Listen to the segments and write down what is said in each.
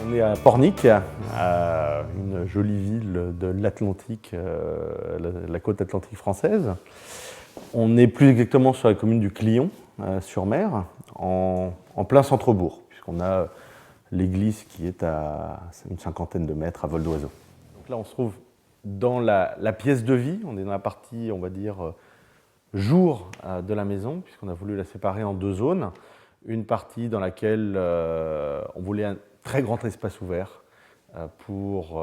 On est à Pornic, une jolie ville de l'Atlantique, la côte atlantique française. On est plus exactement sur la commune du Clion, sur mer, en plein centre-bourg, puisqu'on a l'église qui est à une cinquantaine de mètres à vol d'oiseau. Donc là, on se trouve dans la pièce de vie, on est dans la partie, on va dire, jour de la maison, puisqu'on a voulu la séparer en deux zones. Une partie dans laquelle on voulait un très grand espace ouvert pour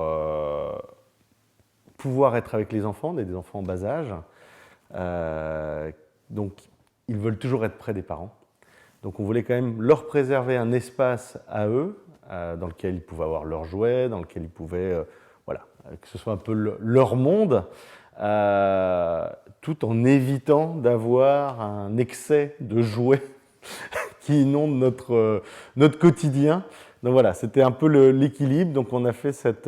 pouvoir être avec les enfants, des enfants en bas âge. Donc, ils veulent toujours être près des parents. Donc, on voulait quand même leur préserver un espace à eux, dans lequel ils pouvaient avoir leurs jouets, dans lequel ils pouvaient, voilà, que ce soit un peu leur monde, tout en évitant d'avoir un excès de jouets qui inonde notre quotidien. Donc voilà, c'était un peu l'équilibre. Donc on a fait cette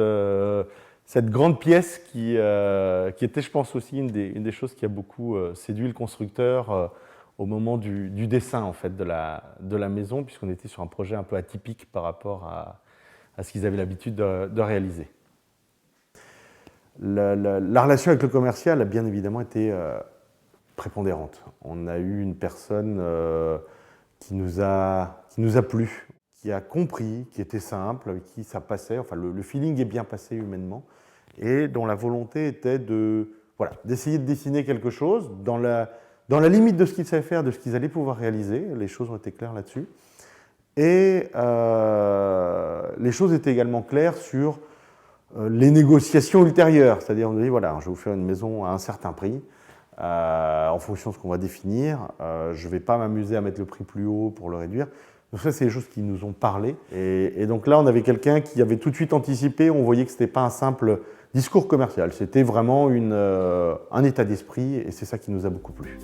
grande pièce qui était, je pense, aussi une des choses qui a beaucoup séduit le constructeur au moment du dessin en fait, de la maison, puisqu'on était sur un projet un peu atypique par rapport à ce qu'ils avaient l'habitude de réaliser. La relation avec le commercial a bien évidemment été prépondérante. On a eu une personne qui nous a plu, qui a compris, qui était simple, avec qui ça passait, enfin le feeling est bien passé humainement, et dont la volonté était d'essayer de dessiner quelque chose dans la limite de ce qu'ils savaient faire, de ce qu'ils allaient pouvoir réaliser. Les choses ont été claires là-dessus. Et les choses étaient également claires sur les négociations ultérieures. C'est-à-dire, on dit, voilà, je vais vous faire une maison à un certain prix, en fonction de ce qu'on va définir. Je ne vais pas m'amuser à mettre le prix plus haut pour le réduire. Donc ça, c'est des choses qui nous ont parlé. Et donc là, on avait quelqu'un qui avait tout de suite anticipé. On voyait que ce n'était pas un simple discours commercial. C'était vraiment un état d'esprit et c'est ça qui nous a beaucoup plu.